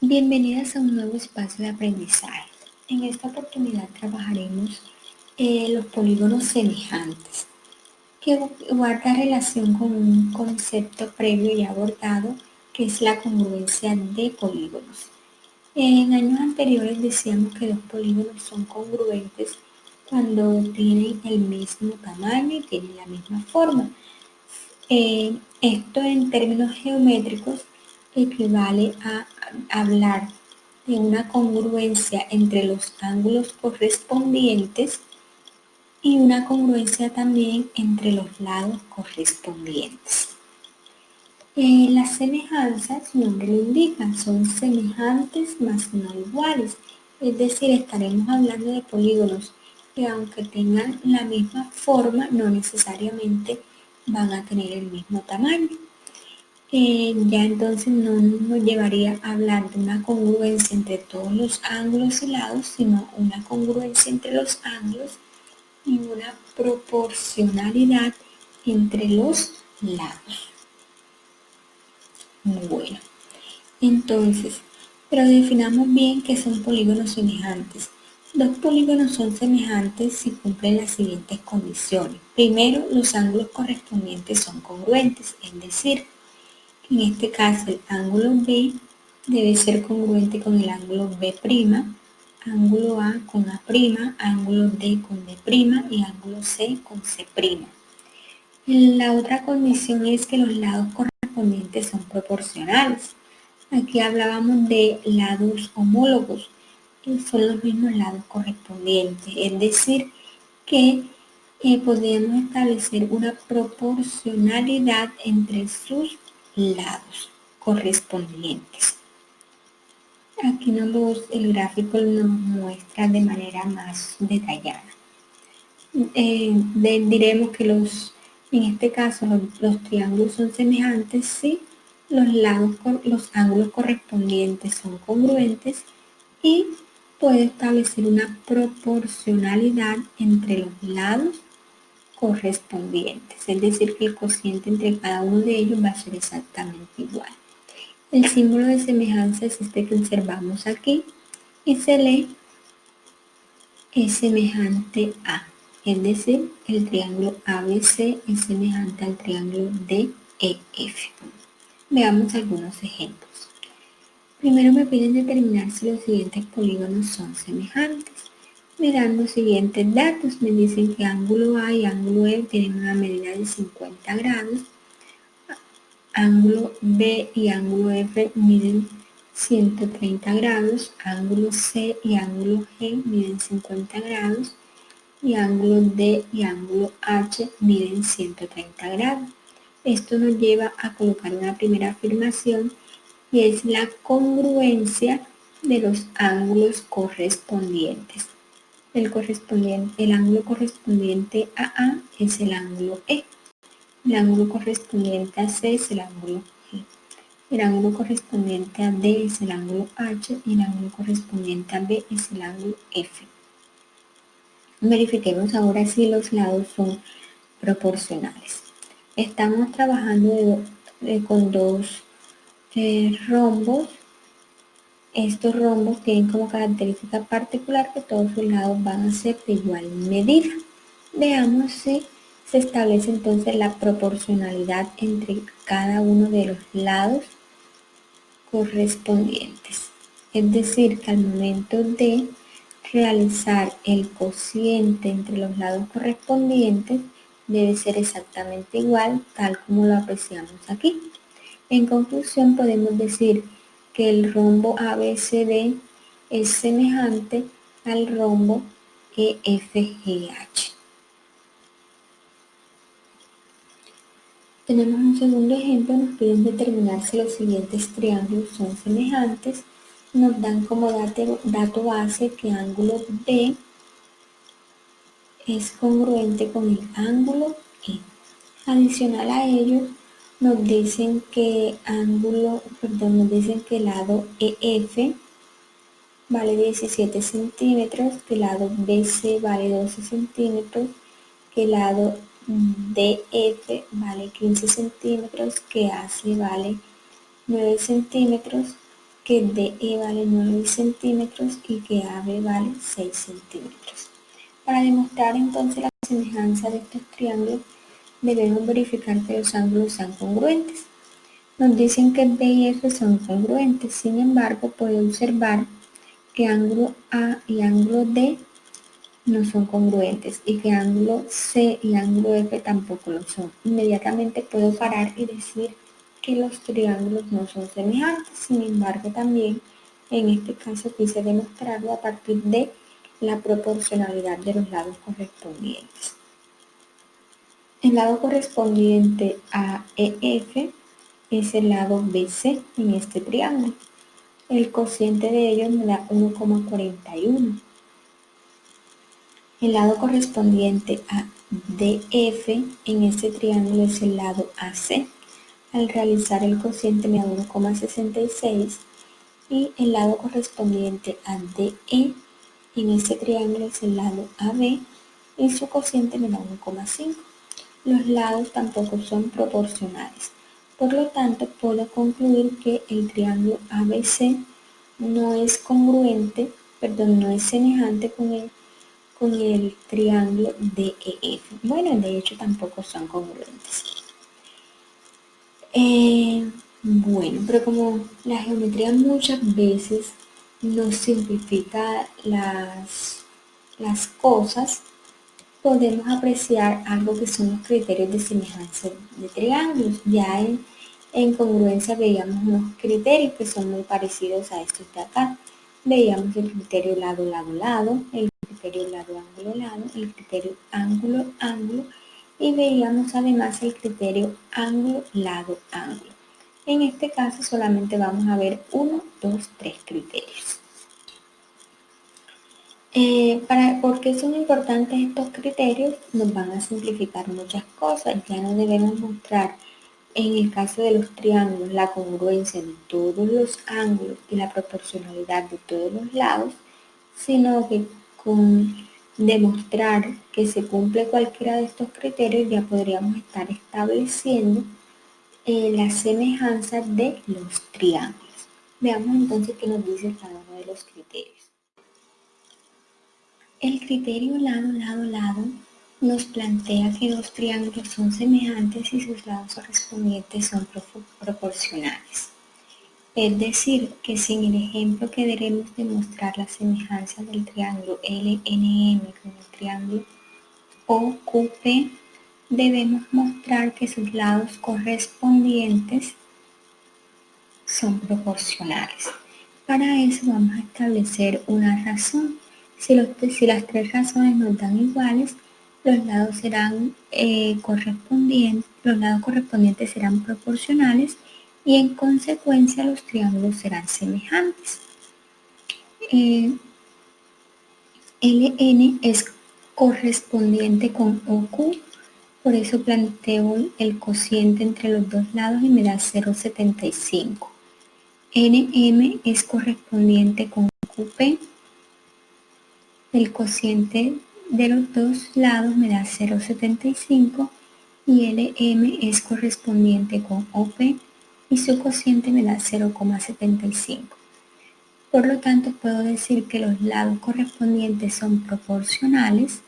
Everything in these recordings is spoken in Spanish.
Bienvenidas a un nuevo espacio de aprendizaje. En esta oportunidad trabajaremos los polígonos semejantes, que guarda relación con un concepto previo ya abordado, que es la congruencia de polígonos. En años anteriores decíamos que los polígonos son congruentes cuando tienen el mismo tamaño y tienen la misma forma. Esto en términos geométricos equivale a hablar de una congruencia entre los ángulos correspondientes y una congruencia también entre los lados correspondientes. Las semejanzas, su nombre lo indica, son semejantes mas no iguales, es decir, estaremos hablando de polígonos que aunque tengan la misma forma, no necesariamente van a tener el mismo tamaño. Ya entonces no nos llevaría a hablar de una congruencia entre todos los ángulos y lados, sino una congruencia entre los ángulos y una proporcionalidad entre los lados. Bueno, entonces, pero definamos bien qué son polígonos semejantes. Dos polígonos son semejantes si cumplen las siguientes condiciones. Primero, los ángulos correspondientes son congruentes, es decir, en este caso el ángulo B debe ser congruente con el ángulo B', ángulo A con A', ángulo D con D' y ángulo C con C'. La otra condición es que los lados correspondientes son proporcionales. Aquí hablábamos de lados homólogos, que son los mismos lados correspondientes, es decir, que podemos establecer una proporcionalidad entre sus lados correspondientes. Aquí el gráfico nos muestra de manera más detallada. Diremos que en este caso los triángulos son semejantes si los ángulos correspondientes son congruentes y puede establecer una proporcionalidad entre los lados correspondientes, es decir, que el cociente entre cada uno de ellos va a ser exactamente igual. El símbolo de semejanza es este que observamos aquí y se lee es semejante a, es decir, el triángulo ABC es semejante al triángulo DEF. Veamos algunos ejemplos. Primero me piden determinar si los siguientes polígonos son semejantes. Me dan los siguientes datos. Me dicen que ángulo A y ángulo E tienen una medida de 50 grados. Ángulo B y ángulo F miden 130 grados. Ángulo C y ángulo G miden 50 grados. Y ángulo D y ángulo H miden 130 grados. Esto nos lleva a colocar una primera afirmación y es la congruencia de los ángulos correspondientes. El ángulo correspondiente a A es el ángulo E. El ángulo correspondiente a C es el ángulo G. El ángulo correspondiente a D es el ángulo H y el ángulo correspondiente a B es el ángulo F. Verifiquemos ahora si los lados son proporcionales. Estamos trabajando con dos rombos. Estos rombos tienen como característica particular que todos sus lados van a ser de igual medida. Veamos si se establece entonces la proporcionalidad entre cada uno de los lados correspondientes. Es decir, que al momento de realizar el cociente entre los lados correspondientes debe ser exactamente igual, tal como lo apreciamos aquí. En conclusión, podemos decir que el rombo ABCD es semejante al rombo EFGH. Tenemos un segundo ejemplo, nos piden determinar si los siguientes triángulos son semejantes. Nos dan como dato base que ángulo D es congruente con el ángulo E. Adicional a ello, nos dicen que el lado EF vale 17 centímetros, que el lado BC vale 12 centímetros, que el lado DF vale 15 centímetros, que AC vale 9 centímetros que DE vale 9 centímetros y que AB vale 6 centímetros. Para demostrar entonces la semejanza de estos triángulos, debemos verificar que los ángulos sean congruentes. Nos dicen que B y F son congruentes, sin embargo, puede observar que ángulo A y ángulo D no son congruentes y que ángulo C y ángulo F tampoco lo son. Inmediatamente puedo parar y decir que los triángulos no son semejantes. Sin embargo, también en este caso quise demostrarlo a partir de la proporcionalidad de los lados correspondientes. El lado correspondiente a EF es el lado BC en este triángulo. El cociente de ellos me da 1,41. El lado correspondiente a DF en este triángulo es el lado AC. Al realizar el cociente me da 1,66 y el lado correspondiente a DE en este triángulo es el lado AB y su cociente me da 1,5. Los lados tampoco son proporcionales. Por lo tanto, puedo concluir que el triángulo ABC no es no es semejante con el triángulo DEF. Bueno, de hecho tampoco son congruentes. Bueno, pero como la geometría muchas veces nos simplifica las cosas, podemos apreciar algo que son los criterios de semejanza de triángulos. Ya en congruencia veíamos unos criterios que son muy parecidos a estos de acá. Veíamos el criterio lado, lado, lado, el criterio lado, ángulo, lado, el criterio ángulo, ángulo, y veíamos además el criterio ángulo, lado, ángulo. En este caso solamente vamos a ver 1, 2, 3 criterios. ¿Por qué son importantes estos criterios? Nos van a simplificar muchas cosas. Ya no debemos mostrar, en el caso de los triángulos, la congruencia de todos los ángulos y la proporcionalidad de todos los lados, sino que con demostrar que se cumple cualquiera de estos criterios ya podríamos estar estableciendo la semejanza de los triángulos. Veamos entonces qué nos dice cada uno de los criterios. El criterio lado, lado, lado nos plantea que dos triángulos son semejantes y sus lados correspondientes son proporcionales. Es decir, que si en el ejemplo que queremos demostrar la semejanza del triángulo LNM con el triángulo OQP, debemos mostrar que sus lados correspondientes son proporcionales. Para eso vamos a establecer una razón. Si las tres razones nos dan iguales, los lados correspondientes serán proporcionales y en consecuencia los triángulos serán semejantes. LN es correspondiente con OQ, por eso planteo el cociente entre los dos lados y me da 0,75. NM es correspondiente con QP, el cociente de los dos lados me da 0,75 y LM es correspondiente con OP y su cociente me da 0,75. Por lo tanto, puedo decir que los lados correspondientes son proporcionales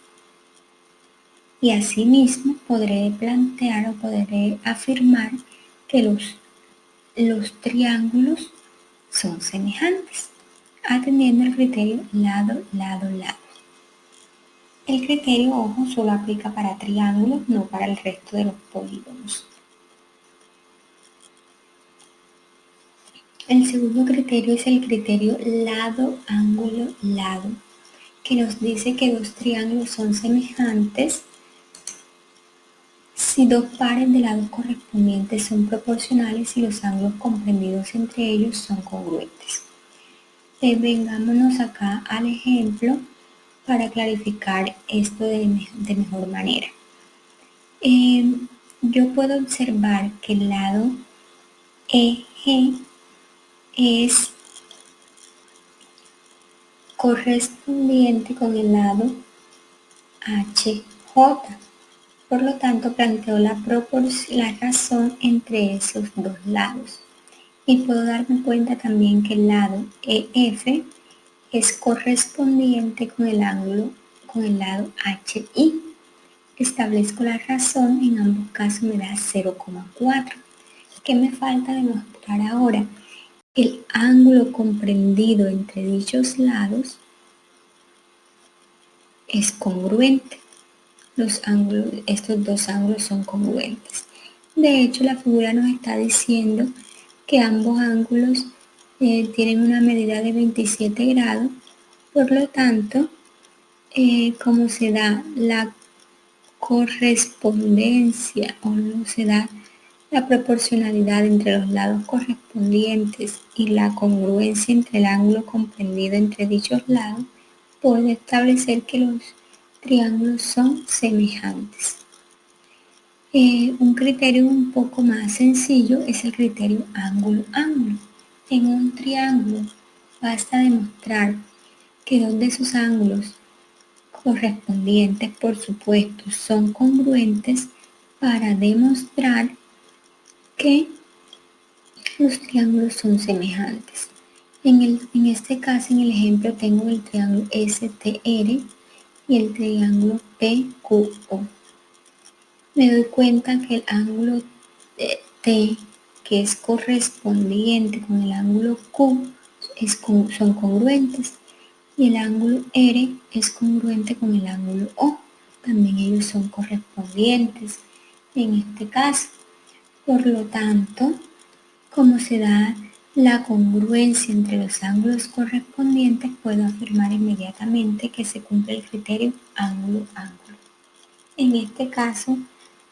y asimismo podré plantear o podré afirmar que los triángulos son semejantes, atendiendo el criterio lado, lado, lado. El criterio, ojo, solo aplica para triángulos, no para el resto de los polígonos. El segundo criterio es el criterio lado, ángulo, lado, que nos dice que dos triángulos son semejantes si dos pares de lados correspondientes son proporcionales y los ángulos comprendidos entre ellos son congruentes. Vengámonos acá al ejemplo para clarificar esto de mejor manera. Yo puedo observar que el lado EG es correspondiente con el lado HJ. Por lo tanto, planteo la razón entre esos dos lados. Y puedo darme cuenta también que el lado EF es correspondiente con el lado HI. Establezco la razón, en ambos casos me da 0,4. ¿Qué me falta demostrar ahora? El ángulo comprendido entre dichos lados es congruente. Estos dos ángulos son congruentes. De hecho, la figura nos está diciendo que ambos ángulos tienen una medida de 27 grados, por lo tanto, como se da la correspondencia o no se da la proporcionalidad entre los lados correspondientes y la congruencia entre el ángulo comprendido entre dichos lados, puedo establecer que los triángulos son semejantes. Un criterio un poco más sencillo es el criterio ángulo-ángulo. En un triángulo basta demostrar que dos de sus ángulos correspondientes, por supuesto, son congruentes para demostrar que los triángulos son semejantes. En este caso, en el ejemplo, tengo el triángulo STR y el triángulo PQO. Me doy cuenta que el ángulo T, que es correspondiente con el ángulo Q, son congruentes, y el ángulo R es congruente con el ángulo O. También ellos son correspondientes en este caso. Por lo tanto, como se da la congruencia entre los ángulos correspondientes, puedo afirmar inmediatamente que se cumple el criterio ángulo-ángulo. En este caso,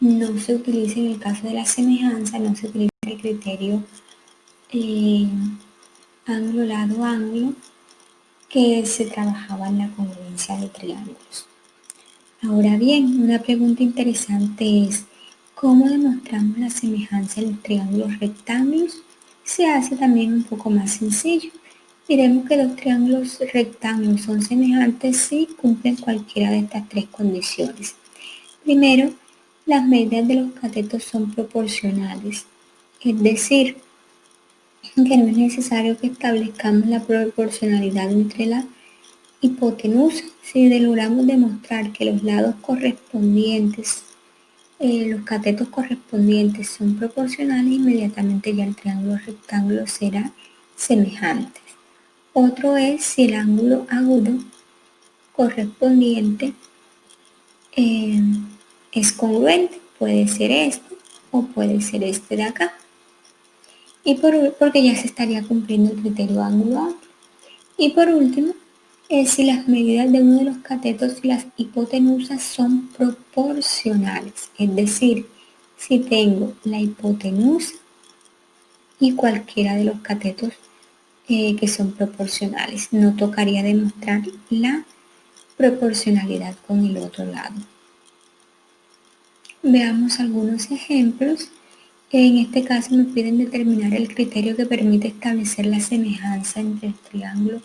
no se utiliza, en el caso de la semejanza, no se utiliza el criterio ángulo, lado, ángulo, que se trabajaba en la congruencia de triángulos. Ahora bien, una pregunta interesante es, ¿cómo demostramos la semejanza en los triángulos rectángulos? Se hace también un poco más sencillo. Diremos que los triángulos rectángulos son semejantes si cumplen cualquiera de estas tres condiciones. Primero, las medidas de los catetos son proporcionales, es decir, que no es necesario que establezcamos la proporcionalidad entre la hipotenusa. Si logramos demostrar que los lados correspondientes, los catetos correspondientes son proporcionales, inmediatamente ya el triángulo rectángulo será semejante. Otro es si el ángulo agudo correspondiente es congruente, puede ser este o puede ser este de acá. Y porque ya se estaría cumpliendo el criterio ángulo-ángulo. Y por último, si las medidas de uno de los catetos y las hipotenusas son proporcionales, es decir, si tengo la hipotenusa y cualquiera de los catetos que son proporcionales, no tocaría demostrar la proporcionalidad con el otro lado. Veamos algunos ejemplos. En este caso me piden determinar el criterio que permite establecer la semejanza entre el triángulo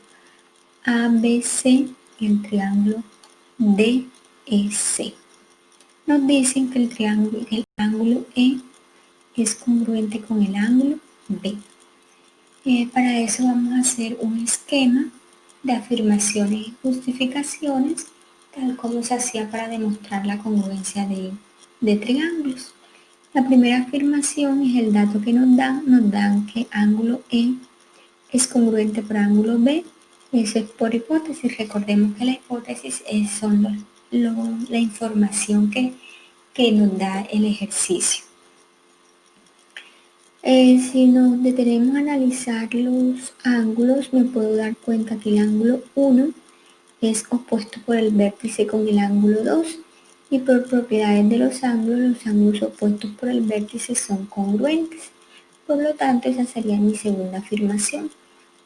ABC y el triángulo DEC. Nos dicen que el ángulo E es congruente con el ángulo B. Para eso vamos a hacer un esquema de afirmaciones y justificaciones, tal como se hacía para demostrar la congruencia de triángulos. La primera afirmación es el dato que nos dan que ángulo E es congruente por ángulo B. Eso es por hipótesis. Recordemos que la hipótesis son la información que nos da el ejercicio. Si nos detenemos a analizar los ángulos, me puedo dar cuenta que el ángulo 1 es opuesto por el vértice con el ángulo 2, y por propiedades de los ángulos opuestos por el vértice son congruentes. Por lo tanto, esa sería mi segunda afirmación.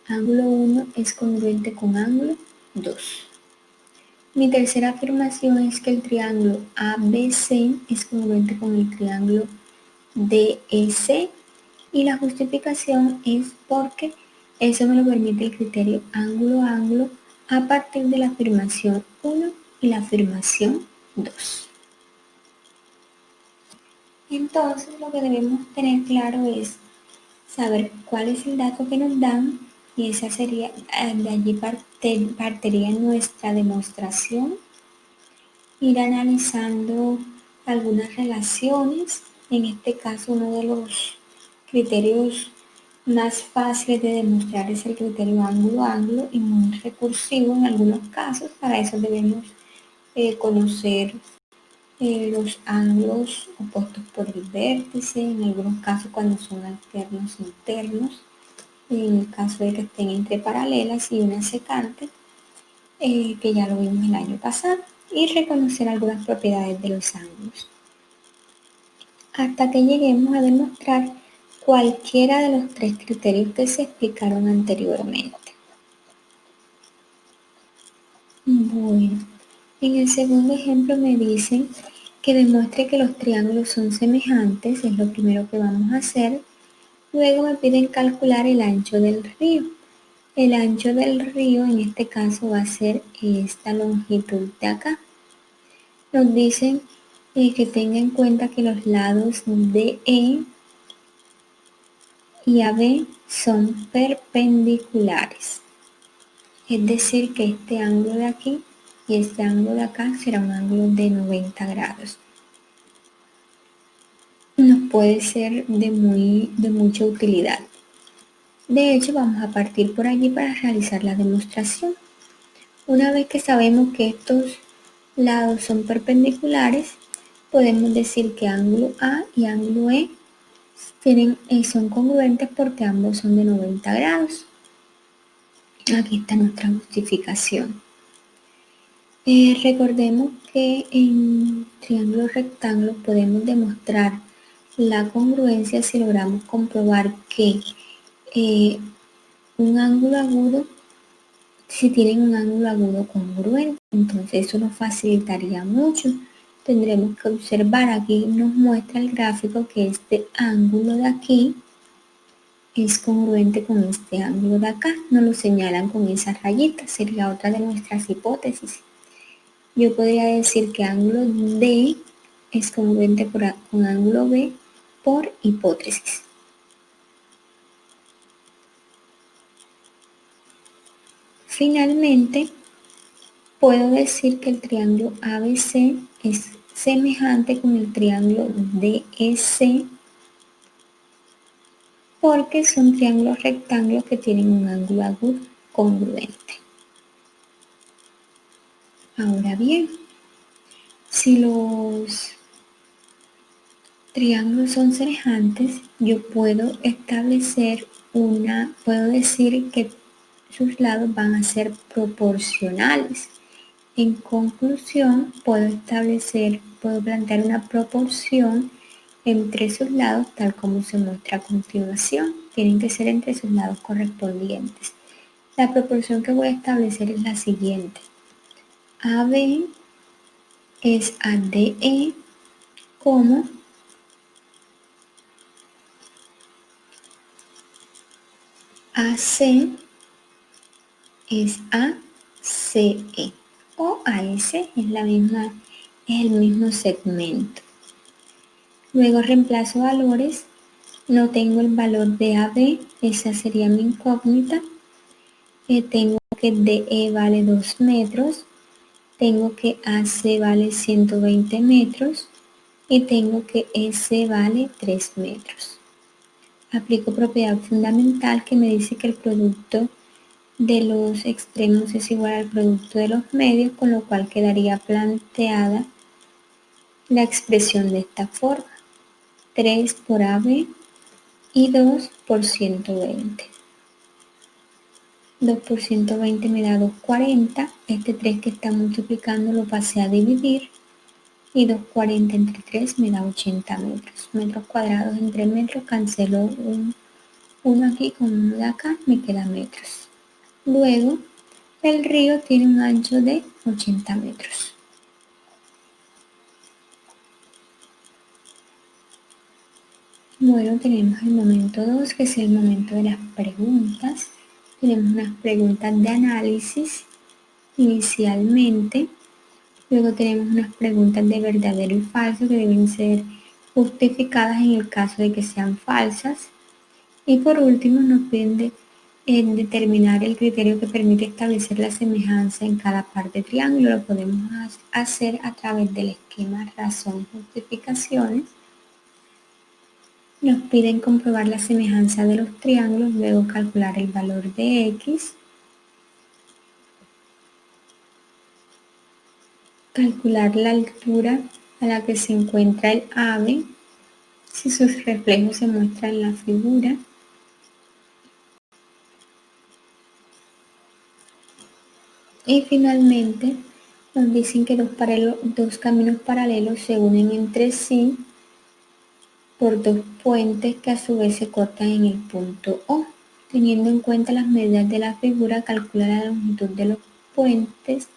Ángulo 1 es congruente con ángulo 2. Mi tercera afirmación es que el triángulo ABC es congruente con el triángulo DEC, y la justificación es porque eso me lo permite el criterio ángulo-ángulo a partir de la afirmación 1 y la afirmación 2. Entonces lo que debemos tener claro es, saber cuál es el dato que nos dan y esa sería, de allí partiría nuestra demostración, ir analizando algunas relaciones. En este caso, uno de los criterios más fáciles de demostrar es el criterio ángulo-ángulo y muy recursivo en algunos casos. Para eso debemos conocer los ángulos opuestos por el vértice, en algunos casos cuando son alternos internos, en el caso de que estén entre paralelas y una secante, que ya lo vimos el año pasado, y reconocer algunas propiedades de los ángulos, hasta que lleguemos a demostrar cualquiera de los tres criterios que se explicaron anteriormente. Bueno, en el segundo ejemplo me dicen que demuestre que los triángulos son semejantes, es lo primero que vamos a hacer. Luego me piden calcular el ancho del río. El ancho del río en este caso va a ser esta longitud de acá. Nos dicen que tenga en cuenta que los lados DE y AB son perpendiculares. Es decir, que este ángulo de aquí y este ángulo de acá será un ángulo de 90 grados. Nos puede ser de mucha utilidad. De hecho, vamos a partir por allí para realizar la demostración. Una vez que sabemos que estos lados son perpendiculares, podemos decir que ángulo A y ángulo E son congruentes porque ambos son de 90 grados. Aquí está nuestra justificación. Recordemos que en triángulos rectángulos podemos demostrar la congruencia si logramos comprobar que un ángulo agudo, si tienen un ángulo agudo congruente, entonces eso nos facilitaría mucho. Tendremos que observar, aquí nos muestra el gráfico que este ángulo de aquí es congruente con este ángulo de acá, nos lo señalan con esa rayita, sería otra de nuestras hipótesis. Yo podría decir que ángulo D es congruente con ángulo B por hipótesis. Finalmente, puedo decir que el triángulo ABC es semejante con el triángulo DEC porque son triángulos rectángulos que tienen un ángulo agudo congruente. Ahora bien, si los triángulos son semejantes, yo puedo decir que sus lados van a ser proporcionales. En conclusión, puedo plantear una proporción entre sus lados tal como se muestra a continuación. Tienen que ser entre sus lados correspondientes. La proporción que voy a establecer es la siguiente. AB es a DE como AC es a CE o AS es el mismo segmento. Luego reemplazo valores, no tengo el valor de AB, esa sería mi incógnita. Tengo que DE vale 2 metros, tengo que AC vale 120 metros y tengo que EC vale 3 metros. Aplico propiedad fundamental que me dice que el producto de los extremos es igual al producto de los medios, con lo cual quedaría planteada la expresión de esta forma: 3 por AB y 2 por 120. 2 por 120 me da 240, este 3 que está multiplicando lo pasé a dividir y 240 entre 3 me da 80 metros. Metros cuadrados entre metros, cancelo uno aquí con uno de acá, me queda metros. Luego, el río tiene un ancho de 80 metros. Bueno, tenemos el momento 2, que es el momento de las preguntas. Tenemos unas preguntas de análisis inicialmente. Luego tenemos unas preguntas de verdadero y falso que deben ser justificadas en el caso de que sean falsas. Y por último nos piden determinar el criterio que permite establecer la semejanza en cada parte del triángulo. Lo podemos hacer a través del esquema razón-justificaciones. Nos piden comprobar la semejanza de los triángulos, luego calcular el valor de x, calcular la altura a la que se encuentra el ave, si sus reflejos se muestran en la figura. Y finalmente nos dicen que dos caminos paralelos se unen entre sí por dos puentes que a su vez se cortan en el punto O. Teniendo en cuenta las medidas de la figura, calcula la longitud de los puentes.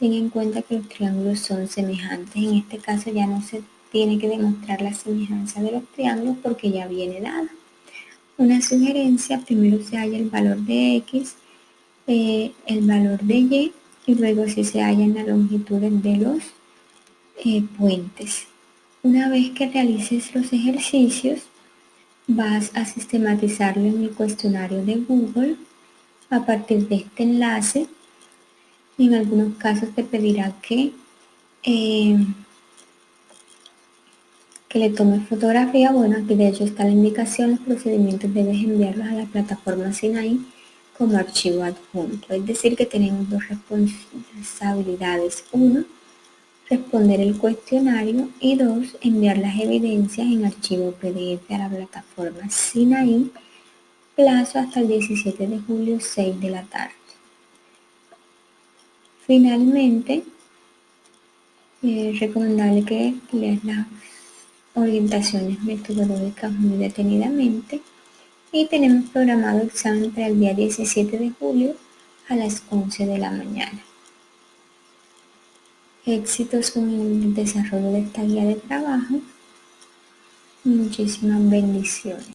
Ten en cuenta que los triángulos son semejantes. En este caso ya no se tiene que demostrar la semejanza de los triángulos porque ya viene dada. Una sugerencia: primero se halla el valor de x, el valor de y luego si se hallan las longitudes de los puentes. Una vez que realices los ejercicios, vas a sistematizarlo en el cuestionario de Google a partir de este enlace. En algunos casos te pedirá que le tomes fotografía. Bueno, aquí de hecho está la indicación. Los procedimientos debes enviarlos a la plataforma Sinaí como archivo adjunto. Es decir, que tenemos dos responsabilidades. Uno, responder el cuestionario, y dos, enviar las evidencias en archivo PDF a la plataforma Sinaí. Plazo hasta el 17 de julio, 6 de la tarde. Finalmente, es recomendable que leas las orientaciones metodológicas muy detenidamente. Y tenemos programado examen para el día 17 de julio a las 11 de la mañana. Éxitos con el desarrollo de esta guía de trabajo. Muchísimas bendiciones.